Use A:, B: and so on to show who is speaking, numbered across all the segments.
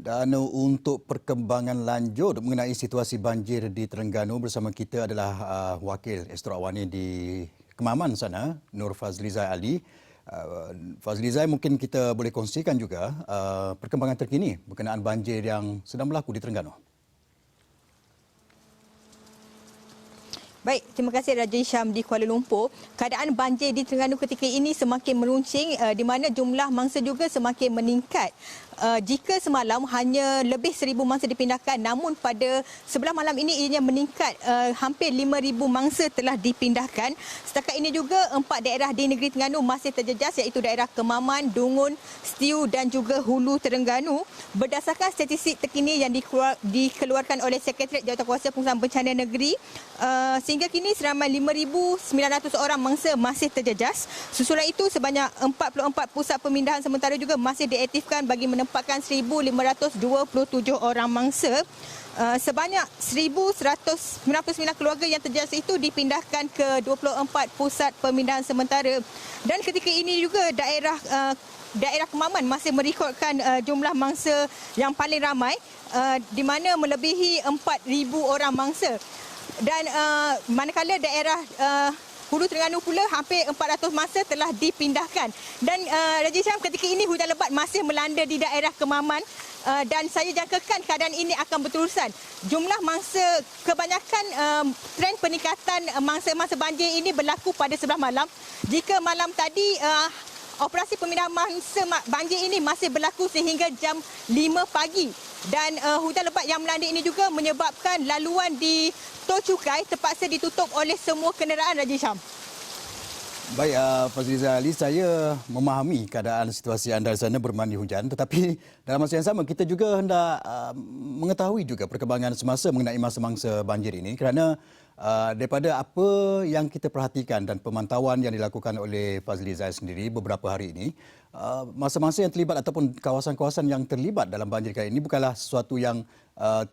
A: Dan untuk perkembangan lanjut mengenai situasi banjir di Terengganu, bersama kita adalah Wakil Astro Awani di Kemaman sana, Nur Fazlizai Ali. Fazlizai, mungkin kita boleh kongsikan juga perkembangan terkini berkenaan banjir yang sedang berlaku di Terengganu.
B: Baik, terima kasih Raja Hisham di Kuala Lumpur. Keadaan banjir di Terengganu ketika ini semakin meruncing di mana jumlah mangsa juga semakin meningkat. Jika semalam hanya lebih 1,000 mangsa dipindahkan, namun pada sebelah malam ini ianya meningkat, hampir 5,000 mangsa telah dipindahkan. Setakat ini juga 4 daerah di negeri Terengganu masih terjejas, iaitu daerah Kemaman, Dungun, Setiu dan juga Hulu Terengganu. Berdasarkan statistik terkini yang dikeluarkan oleh Sekretariat Jawatankuasa Pengurusan Bencana Negeri, sehingga kini seramai 5,900 orang mangsa masih terjejas. Susulan itu sebanyak 44 pusat pemindahan sementara juga masih diaktifkan bagi menempatkan 1,527 orang mangsa. Sebanyak 1,199 keluarga yang terjejas itu dipindahkan ke 24 pusat pemindahan sementara. Dan ketika ini juga daerah Kemaman masih merekodkan jumlah mangsa yang paling ramai, di mana melebihi 4,000 orang mangsa. Dan manakala daerah Hulu Terengganu pula hampir 400 mangsa telah dipindahkan. Dan Raja Hisham, ketika ini hujan lebat masih melanda di daerah Kemaman, dan saya jangkakan keadaan ini akan berterusan. Jumlah mangsa, kebanyakan trend peningkatan mangsa-mangsa banjir ini berlaku pada sebelah malam. Jika malam tadi operasi pemindahan mangsa banjir ini masih berlaku sehingga jam 5 pagi. Dan hujan lebat yang melanda ini juga menyebabkan laluan di Tol Cukai terpaksa ditutup oleh semua kenderaan, Raja Hisham.
A: Baik, Fazlizai Ali, saya memahami keadaan situasi anda di sana bermandi hujan, tetapi dalam masa yang sama kita juga hendak mengetahui juga perkembangan semasa mengenai masa-masa banjir ini, kerana daripada apa yang kita perhatikan dan pemantauan yang dilakukan oleh Fazlizai sendiri beberapa hari ini, masa-masa yang terlibat ataupun kawasan-kawasan yang terlibat dalam banjir kali ini bukanlah sesuatu yang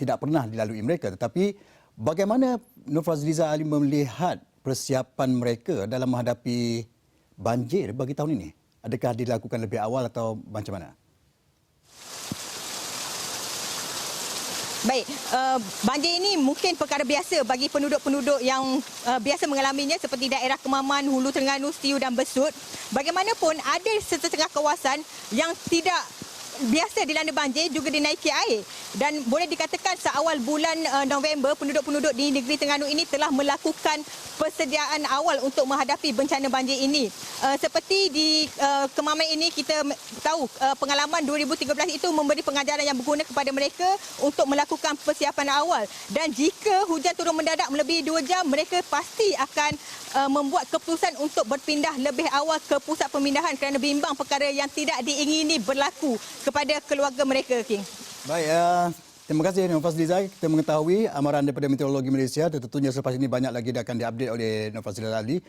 A: tidak pernah dilalui mereka, tetapi bagaimana Nur Fazlizai Ali melihat persiapan mereka dalam menghadapi banjir bagi tahun ini? Adakah dilakukan lebih awal atau macam mana?
B: Baik, banjir ini mungkin perkara biasa bagi penduduk-penduduk yang biasa mengalaminya seperti daerah Kemaman, Hulu Terengganu, Setiu dan Besut. Bagaimanapun ada setengah kawasan yang tidak biasa dilanda banjir juga dinaiki air, dan boleh dikatakan seawal bulan November penduduk-penduduk di negeri Terengganu ini telah melakukan persediaan awal untuk menghadapi bencana banjir ini. Seperti di Kemaman ini kita tahu pengalaman 2013 itu memberi pengajaran yang berguna kepada mereka untuk melakukan persiapan awal, dan jika hujan turun mendadak melebihi 2 jam, mereka pasti akan membuat keputusan untuk berpindah lebih awal ke pusat pemindahan kerana bimbang perkara yang tidak diingini berlaku kepada keluarga mereka, King.
A: Baik, terima kasih Nur Fazlizai. Kita mengetahui amaran daripada Meteorologi Malaysia, tentunya selepas ini banyak lagi akan diupdate oleh Nur Fazlizai Ali.